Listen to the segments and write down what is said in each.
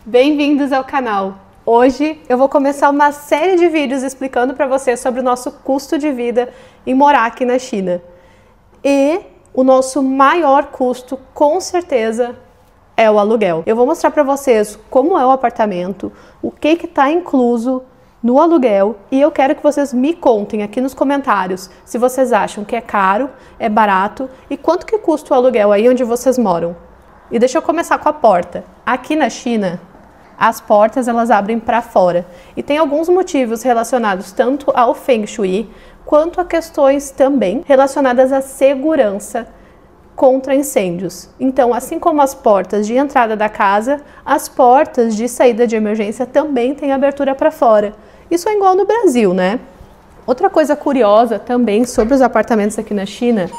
Bem-vindos ao canal! Hoje eu vou começar uma série de vídeos explicando para vocês sobre o nosso custo de vida em morar aqui na China. E o nosso maior custo, com certeza, é o aluguel. Eu vou mostrar para vocês como é o apartamento, o que está incluso no aluguel, e eu quero que vocês me contem aqui nos comentários se vocês acham que é caro, é barato e quanto que custa o aluguel aí onde vocês moram. E deixa eu começar com a porta. Aqui na China, as portas elas abrem para fora e tem alguns motivos relacionados tanto ao Feng Shui quanto a questões também relacionadas à segurança contra incêndios. Então, assim como as portas de entrada da casa, as portas de saída de emergência também têm abertura para fora. Isso é igual no Brasil, né? Outra coisa curiosa também sobre os apartamentos aqui na China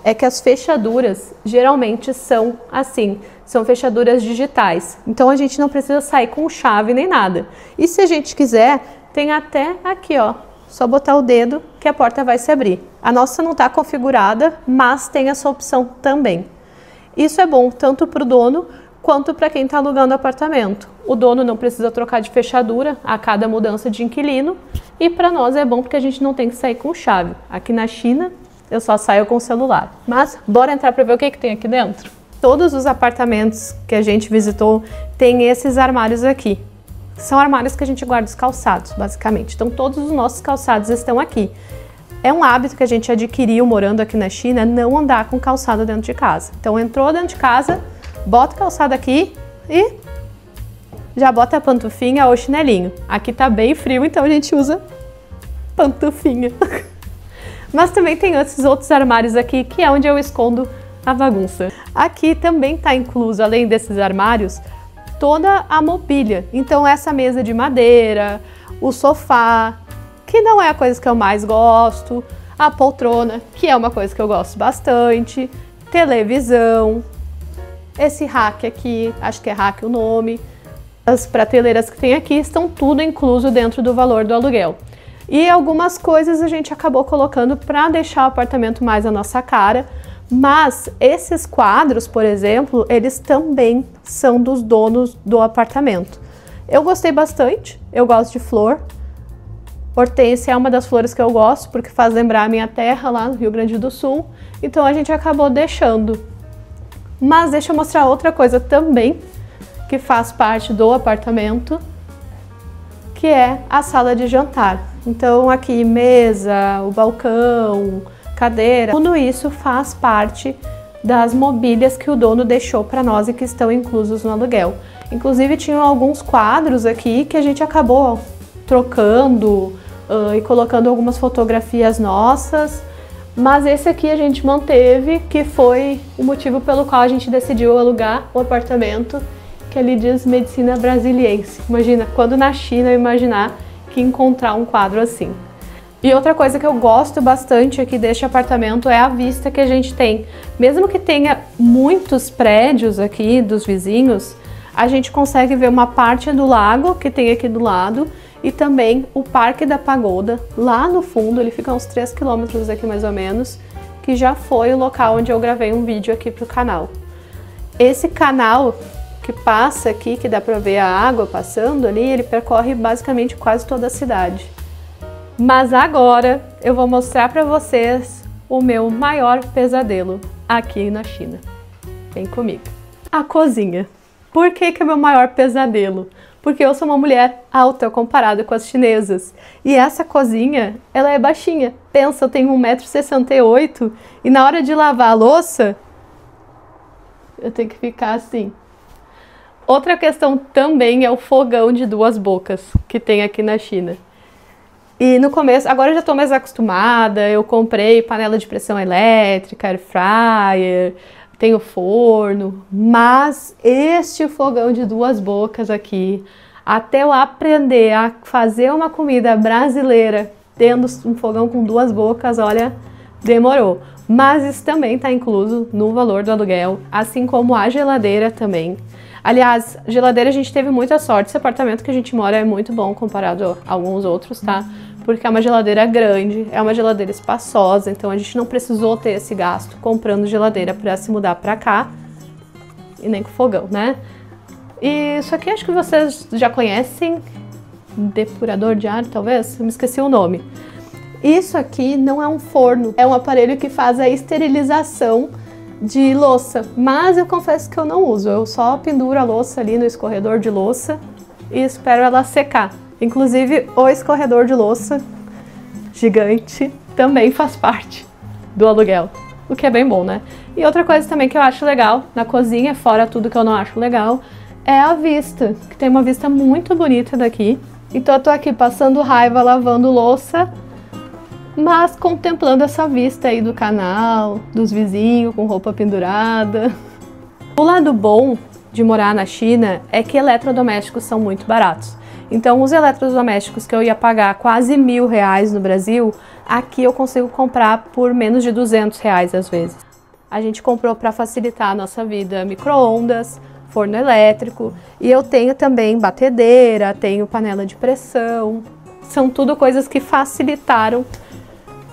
é que as fechaduras geralmente são assim, são fechaduras digitais. Então a gente não precisa sair com chave nem nada. E se a gente quiser, tem até aqui, ó, só botar o dedo que a porta vai se abrir. A nossa não está configurada, mas tem essa opção também. Isso é bom tanto para o dono quanto para quem está alugando o apartamento. O dono não precisa trocar de fechadura a cada mudança de inquilino e para nós é bom porque a gente não tem que sair com chave. Aqui na China eu só saio com o celular. Mas bora entrar para ver o que tem aqui dentro? Todos os apartamentos que a gente visitou têm esses armários aqui. São armários que a gente guarda os calçados, basicamente. Então todos os nossos calçados estão aqui. É um hábito que a gente adquiriu morando aqui na China, não andar com calçado dentro de casa. Então entrou dentro de casa, bota o calçado aqui e já bota a pantufinha ou chinelinho. Aqui tá bem frio, então a gente usa pantufinha. Mas também tem esses outros armários aqui, que é onde eu escondo a bagunça. Aqui também está incluso, além desses armários, toda a mobília. Então essa mesa de madeira, o sofá, que não é a coisa que eu mais gosto, a poltrona, que é uma coisa que eu gosto bastante, televisão, esse rack aqui, acho que é rack o nome, as prateleiras que tem aqui estão tudo incluso dentro do valor do aluguel. E algumas coisas a gente acabou colocando para deixar o apartamento mais à nossa cara, mas esses quadros, por exemplo, eles também são dos donos do apartamento. Eu gostei bastante, eu gosto de flor. Hortênsia é uma das flores que eu gosto, porque faz lembrar a minha terra lá no Rio Grande do Sul, então a gente acabou deixando. Mas deixa eu mostrar outra coisa também, que faz parte do apartamento, que é a sala de jantar. Então aqui mesa, o balcão, cadeira, tudo isso faz parte das mobílias que o dono deixou para nós e que estão inclusos no aluguel. Inclusive tinham alguns quadros aqui que a gente acabou trocando e colocando algumas fotografias nossas, mas esse aqui a gente manteve, que foi o motivo pelo qual a gente decidiu alugar o apartamento, que ali diz medicina brasiliense. Imagina, quando na China eu imaginar que encontrar um quadro assim. E outra coisa que eu gosto bastante aqui deste apartamento é a vista que a gente tem. Mesmo que tenha muitos prédios aqui dos vizinhos, a gente consegue ver uma parte do lago que tem aqui do lado e também o Parque da Pagoda, lá no fundo, ele fica a uns 3 quilômetros aqui mais ou menos, que já foi o local onde eu gravei um vídeo aqui pro canal. Esse canal que passa aqui, que dá para ver a água passando ali, ele percorre basicamente quase toda a cidade. Mas agora eu vou mostrar para vocês o meu maior pesadelo aqui na China. Vem comigo. A cozinha. Por que que é meu maior pesadelo? Porque eu sou uma mulher alta comparada com as chinesas. E essa cozinha, ela é baixinha. Pensa, eu tenho 1,68 m e na hora de lavar a louça, eu tenho que ficar assim. Outra questão também é o fogão de 2 bocas que tem aqui na China. E no começo, agora eu já estou mais acostumada, eu comprei panela de pressão elétrica, air fryer, tenho forno, mas este fogão de 2 bocas aqui, até eu aprender a fazer uma comida brasileira tendo um fogão com 2 bocas, olha, demorou. Mas isso também está incluso no valor do aluguel, assim como a geladeira também. Aliás, geladeira a gente teve muita sorte, esse apartamento que a gente mora é muito bom comparado a alguns outros, tá? Porque é uma geladeira grande, é uma geladeira espaçosa, então a gente não precisou ter esse gasto comprando geladeira para se mudar para cá, e nem com fogão, né? E isso aqui acho que vocês já conhecem, depurador de ar, talvez? Eu me esqueci o nome. Isso aqui não é um forno, é um aparelho que faz a esterilização de louça, mas eu confesso que eu não uso, eu só penduro a louça ali no escorredor de louça e espero ela secar. Inclusive o escorredor de louça gigante também faz parte do aluguel, o que é bem bom, né? E outra coisa também que eu acho legal na cozinha, fora tudo que eu não acho legal, é a vista, que tem uma vista muito bonita daqui. Então eu tô aqui passando raiva lavando louça, mas contemplando essa vista aí do canal, dos vizinhos com roupa pendurada. O lado bom de morar na China é que eletrodomésticos são muito baratos. Então os eletrodomésticos que eu ia pagar quase R$1.000 no Brasil, aqui eu consigo comprar por menos de R$200 às vezes. A gente comprou para facilitar a nossa vida micro-ondas, forno elétrico, e eu tenho também batedeira, tenho panela de pressão. São tudo coisas que facilitaram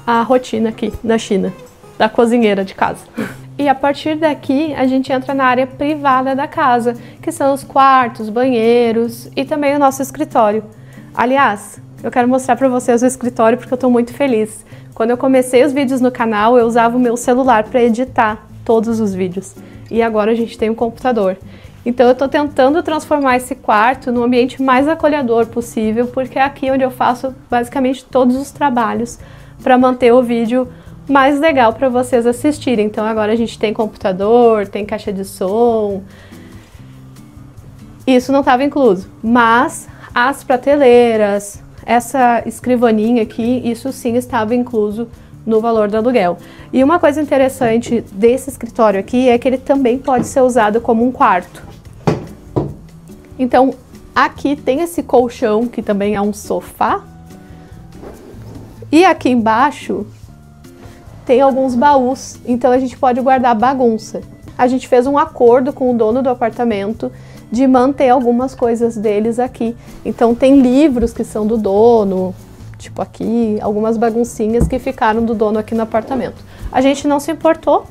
a rotina aqui na China, da cozinheira de casa. E a partir daqui a gente entra na área privada da casa, que são os quartos, banheiros e também o nosso escritório. Aliás, eu quero mostrar para vocês o escritório porque eu estou muito feliz. Quando eu comecei os vídeos no canal, eu usava o meu celular para editar todos os vídeos. E agora a gente tem um computador. Então eu estou tentando transformar esse quarto no ambiente mais acolhedor possível, porque é aqui onde eu faço basicamente todos os trabalhos para manter o vídeo mais legal para vocês assistirem. Então agora a gente tem computador, tem caixa de som. Isso não estava incluso, mas as prateleiras, essa escrivaninha aqui, isso sim estava incluso no valor do aluguel. E uma coisa interessante desse escritório aqui é que ele também pode ser usado como um quarto. Então aqui tem esse colchão que também é um sofá. E aqui embaixo tem alguns baús, então a gente pode guardar bagunça. A gente fez um acordo com o dono do apartamento de manter algumas coisas deles aqui. Então tem livros que são do dono, tipo aqui, algumas baguncinhas que ficaram do dono aqui no apartamento. A gente não se importou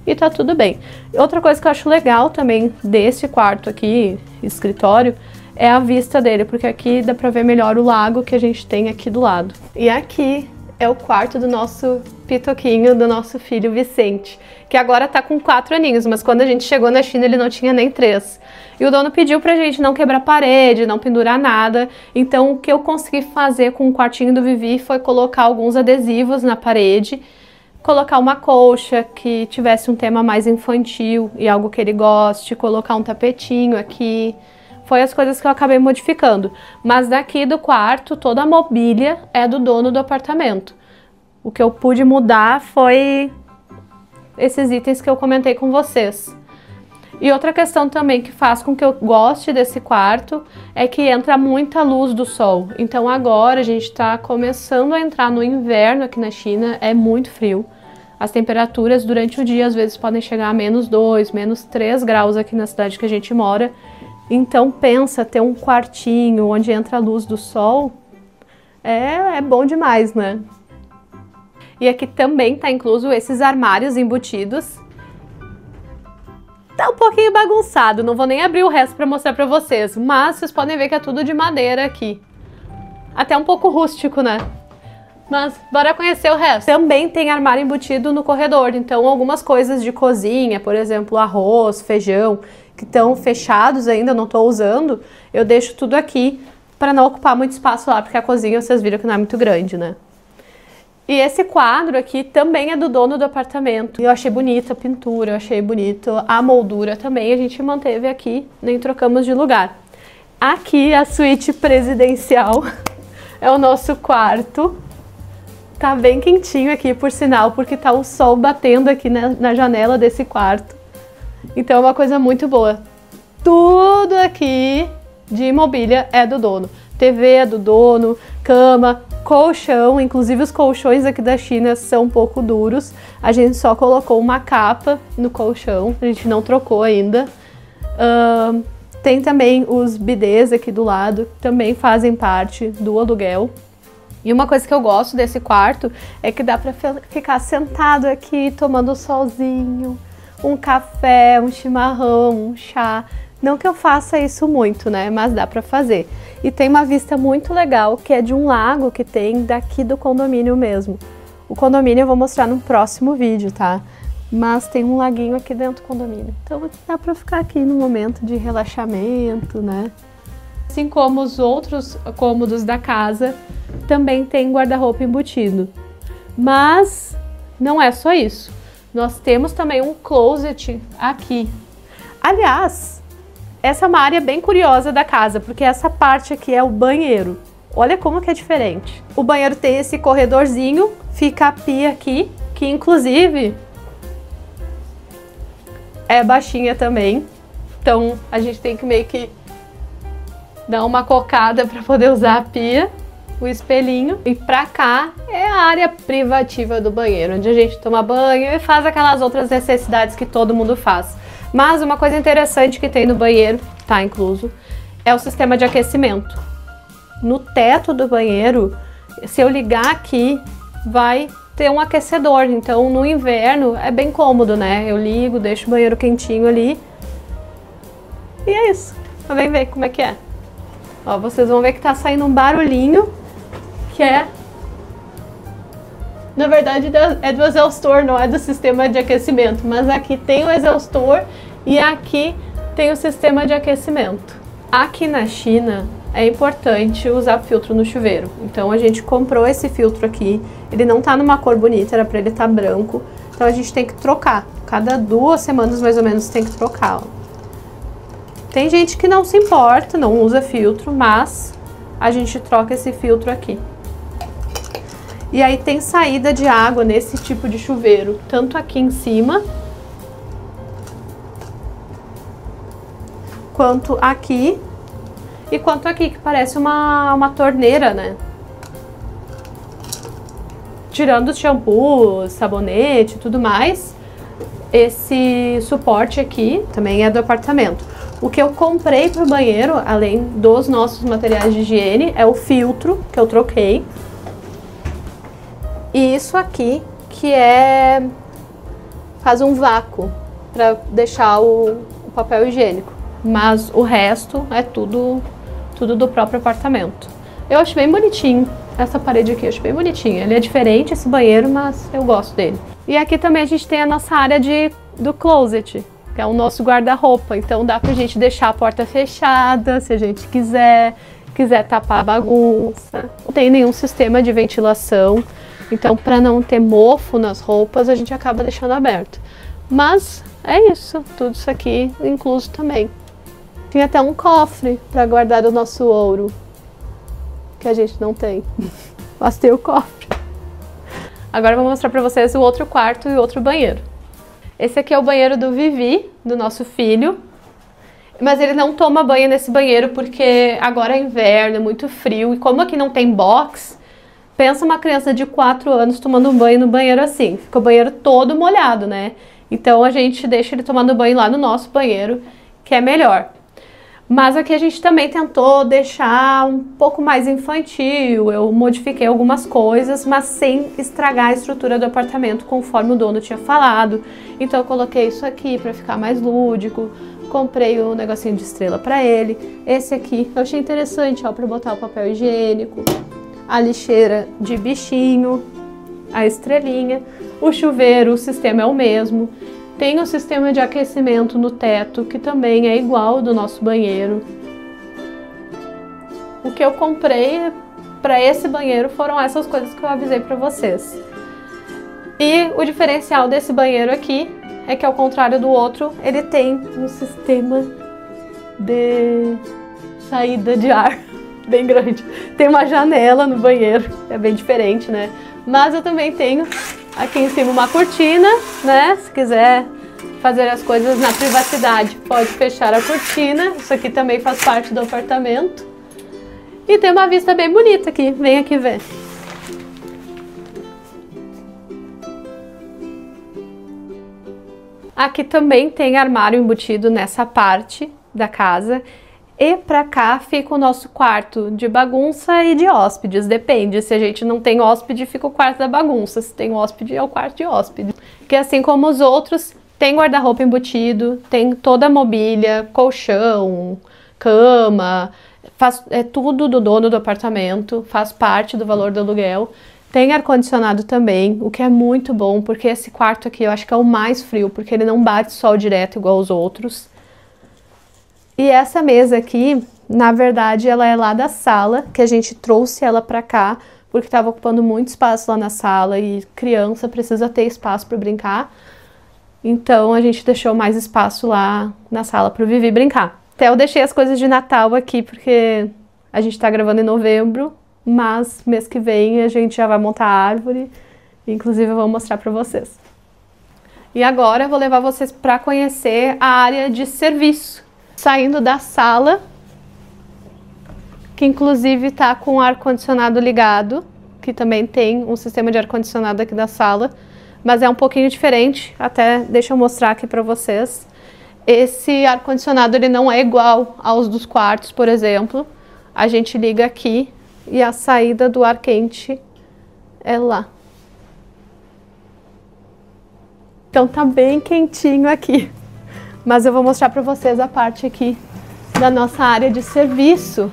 e tá tudo bem. Outra coisa que eu acho legal também desse quarto aqui, escritório, é a vista dele, porque aqui dá pra ver melhor o lago que a gente tem aqui do lado. E aqui é o quarto do nosso pitoquinho, do nosso filho Vicente, que agora tá com 4 aninhos, mas quando a gente chegou na China ele não tinha nem 3. E o dono pediu pra gente não quebrar parede, não pendurar nada, então o que eu consegui fazer com o quartinho do Vivi foi colocar alguns adesivos na parede, colocar uma colcha que tivesse um tema mais infantil e algo que ele goste, colocar um tapetinho aqui. Foi as coisas que eu acabei modificando. Mas daqui do quarto, toda a mobília é do dono do apartamento. O que eu pude mudar foi esses itens que eu comentei com vocês. E outra questão também que faz com que eu goste desse quarto é que entra muita luz do sol. Então agora a gente está começando a entrar no inverno aqui na China, é muito frio. As temperaturas durante o dia às vezes podem chegar a -2, -3 graus aqui na cidade que a gente mora. Então pensa, ter um quartinho onde entra a luz do sol é bom demais, né? E aqui também tá incluso esses armários embutidos. Tá um pouquinho bagunçado, não vou nem abrir o resto para mostrar para vocês, mas vocês podem ver que é tudo de madeira aqui. Até um pouco rústico, né? Mas bora conhecer o resto. Também tem armário embutido no corredor, então algumas coisas de cozinha, por exemplo, arroz, feijão, que estão fechados ainda, não estou usando, eu deixo tudo aqui para não ocupar muito espaço lá, porque a cozinha vocês viram que não é muito grande, né? E esse quadro aqui também é do dono do apartamento. Eu achei bonita a pintura, eu achei bonito a moldura também, a gente manteve aqui, nem trocamos de lugar. Aqui a suíte presidencial é o nosso quarto. Tá bem quentinho aqui, por sinal, porque tá o sol batendo aqui na janela desse quarto. Então é uma coisa muito boa. Tudo aqui de mobília é do dono. TV é do dono, cama, colchão, inclusive os colchões aqui da China são um pouco duros. A gente só colocou uma capa no colchão, a gente não trocou ainda. Tem também os bidês aqui do lado, que também fazem parte do aluguel. E uma coisa que eu gosto desse quarto é que dá pra ficar sentado aqui tomando solzinho, um café, um chimarrão, um chá, Não que eu faça isso muito, né? Mas dá pra fazer. E tem uma vista muito legal, que é de um lago que tem daqui do condomínio mesmo. O condomínio eu vou mostrar no próximo vídeo, tá? Mas tem um laguinho aqui dentro do condomínio. Então dá pra ficar aqui no momento de relaxamento, né? Assim como os outros cômodos da casa, também tem guarda-roupa embutido. Mas não é só isso. Nós temos também um closet aqui. Aliás, essa é uma área bem curiosa da casa, porque essa parte aqui é o banheiro. Olha como que é diferente. O banheiro tem esse corredorzinho, fica a pia aqui, que inclusive é baixinha também. Então a gente tem que meio que dar uma cocada para poder usar a pia, o espelhinho. E pra cá é a área privativa do banheiro, onde a gente toma banho e faz aquelas outras necessidades que todo mundo faz. Mas uma coisa interessante que tem no banheiro, tá incluso, é o sistema de aquecimento. No teto do banheiro, se eu ligar aqui, vai ter um aquecedor. Então no inverno é bem cômodo, né? Eu ligo, deixo o banheiro quentinho ali. E é isso. Vem ver como é que é. Ó, vocês vão ver que tá saindo um barulhinho, que é... Na verdade é do exaustor, não é do sistema de aquecimento. Mas aqui tem o exaustor e aqui tem o sistema de aquecimento. Aqui na China é importante usar filtro no chuveiro. Então a gente comprou esse filtro aqui. Ele não tá numa cor bonita, era pra ele estar branco. Então a gente tem que trocar. Cada 2 semanas mais ou menos tem que trocar, ó. Tem gente que não se importa, não usa filtro, mas a gente troca esse filtro aqui. E aí tem saída de água nesse tipo de chuveiro, tanto aqui em cima, quanto aqui, e quanto aqui, que parece uma torneira, né? Tirando os shampoos, sabonete e tudo mais, esse suporte aqui também é do apartamento. O que eu comprei para o banheiro, além dos nossos materiais de higiene, é o filtro que eu troquei. E isso aqui, que faz um vácuo para deixar o papel higiênico. Mas o resto é tudo do próprio apartamento. Eu acho bem bonitinho. Essa parede aqui eu acho bem bonitinha. Ele é diferente, esse banheiro, mas eu gosto dele. E aqui também a gente tem a nossa área do closet, que é o nosso guarda-roupa. Então dá pra gente deixar a porta fechada, se a gente quiser tapar a bagunça. Não tem nenhum sistema de ventilação. Então, para não ter mofo nas roupas, a gente acaba deixando aberto. Mas é isso, tudo isso aqui incluso também. Tem até um cofre para guardar o nosso ouro, que a gente não tem. Mas tem o cofre. Agora eu vou mostrar para vocês o outro quarto e o outro banheiro. Esse aqui é o banheiro do Vivi, do nosso filho. Mas ele não toma banho nesse banheiro porque agora é inverno, é muito frio. E como aqui não tem box, pensa uma criança de 4 anos tomando banho no banheiro assim. Fica o banheiro todo molhado, né? Então a gente deixa ele tomando banho lá no nosso banheiro, que é melhor. Mas aqui a gente também tentou deixar um pouco mais infantil. Eu modifiquei algumas coisas, mas sem estragar a estrutura do apartamento, conforme o dono tinha falado. Então eu coloquei isso aqui para ficar mais lúdico. Comprei um negocinho de estrela para ele. Esse aqui eu achei interessante, ó, para botar o papel higiênico. A lixeira de bichinho, a estrelinha, o chuveiro, o sistema é o mesmo. Tem o sistema de aquecimento no teto, que também é igual ao do nosso banheiro. O que eu comprei para esse banheiro foram essas coisas que eu avisei para vocês. E o diferencial desse banheiro aqui é que, ao contrário do outro, ele tem um sistema de saída de ar bem grande. Tem uma janela no banheiro, é bem diferente, né? Mas eu também tenho aqui em cima uma cortina, né? Se quiser fazer as coisas na privacidade, pode fechar a cortina. Isso aqui também faz parte do apartamento. E tem uma vista bem bonita aqui, vem aqui ver. Aqui também tem armário embutido nessa parte da casa. E pra cá fica o nosso quarto de bagunça e de hóspedes, depende. Se a gente não tem hóspede, fica o quarto da bagunça. Se tem hóspede, é o quarto de hóspede. Que assim como os outros, Tem guarda-roupa embutido, tem toda a mobília, colchão, cama, é tudo do dono do apartamento, faz parte do valor do aluguel. Tem ar-condicionado também, o que é muito bom, porque esse quarto aqui eu acho que é o mais frio, porque ele não bate sol direto igual os outros. E essa mesa aqui, na verdade, ela é lá da sala, que a gente trouxe ela pra cá, porque estava ocupando muito espaço lá na sala e criança precisa ter espaço para brincar. Então a gente deixou mais espaço lá na sala para o Vivi brincar. Até eu deixei as coisas de Natal aqui, porque a gente está gravando em novembro, mas mês que vem a gente já vai montar a árvore, inclusive eu vou mostrar para vocês. E agora eu vou levar vocês para conhecer a área de serviço. Saindo da sala, que inclusive está com o ar-condicionado ligado, que também tem um sistema de ar-condicionado aqui da sala, mas é um pouquinho diferente, até deixa eu mostrar aqui para vocês. Esse ar-condicionado ele não é igual aos dos quartos, por exemplo. A gente liga aqui e a saída do ar quente é lá. Então tá bem quentinho aqui. Mas eu vou mostrar para vocês a parte aqui da nossa área de serviço.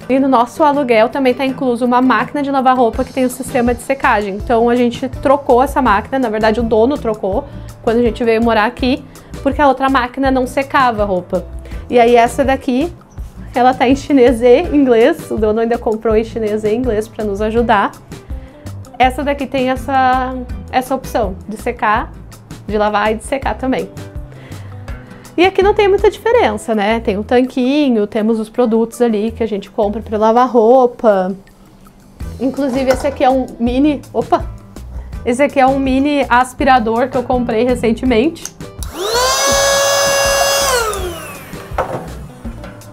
E no nosso aluguel também está incluso uma máquina de lavar roupa que tem um sistema de secagem. Então a gente trocou essa máquina, na verdade o dono trocou quando a gente veio morar aqui, porque a outra máquina não secava a roupa. E aí essa daqui, ela tá em chinês e inglês, o dono ainda comprou em chinês e inglês para nos ajudar. Essa daqui tem essa opção de secar, de lavar e de secar também. E aqui não tem muita diferença, né? Tem um tanquinho, temos os produtos ali que a gente compra para lavar roupa. Inclusive esse aqui é um mini... Opa! Esse aqui é um mini aspirador que eu comprei recentemente.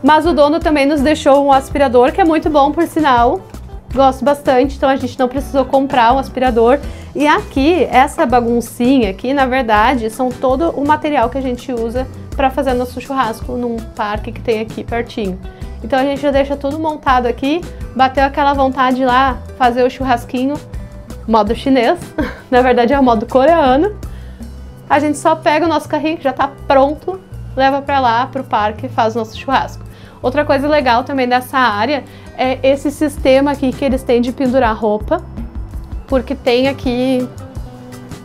Mas o dono também nos deixou um aspirador que é muito bom, por sinal. Gosto bastante, então a gente não precisou comprar um aspirador. E aqui, essa baguncinha aqui, na verdade, são todo o material que a gente usa para fazer nosso churrasco num parque que tem aqui pertinho. Então a gente já deixa tudo montado aqui, bateu aquela vontade de lá fazer o churrasquinho, modo chinês, na verdade é o modo coreano. A gente só pega o nosso carrinho que já tá pronto, leva para lá, pro parque e faz o nosso churrasco. Outra coisa legal também dessa área é esse sistema aqui que eles têm de pendurar roupa, porque tem aqui,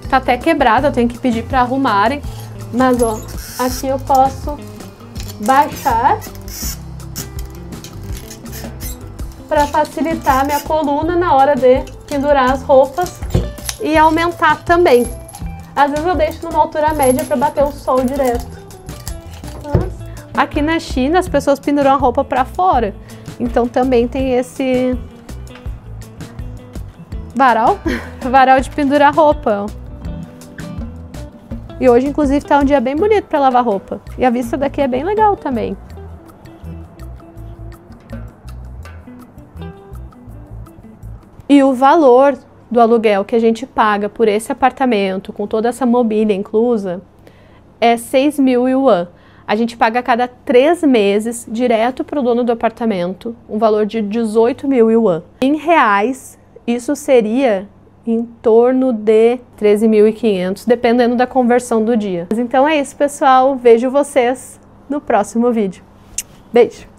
tá até quebrado, eu tenho que pedir para arrumarem, mas ó, aqui eu posso baixar para facilitar a minha coluna na hora de pendurar as roupas e aumentar também. Às vezes eu deixo numa altura média para bater o sol direto. Mas aqui na China as pessoas penduram a roupa para fora, então também tem esse varal de pendurar roupa. E hoje, inclusive, tá um dia bem bonito para lavar roupa. E a vista daqui é bem legal também. E o valor do aluguel que a gente paga por esse apartamento, com toda essa mobília inclusa, é 6.000 yuan. A gente paga a cada 3 meses, direto para o dono do apartamento, um valor de 18.000 yuan. Em reais, isso seria em torno de 13.500, dependendo da conversão do dia. Então é isso, pessoal. Vejo vocês no próximo vídeo. Beijo!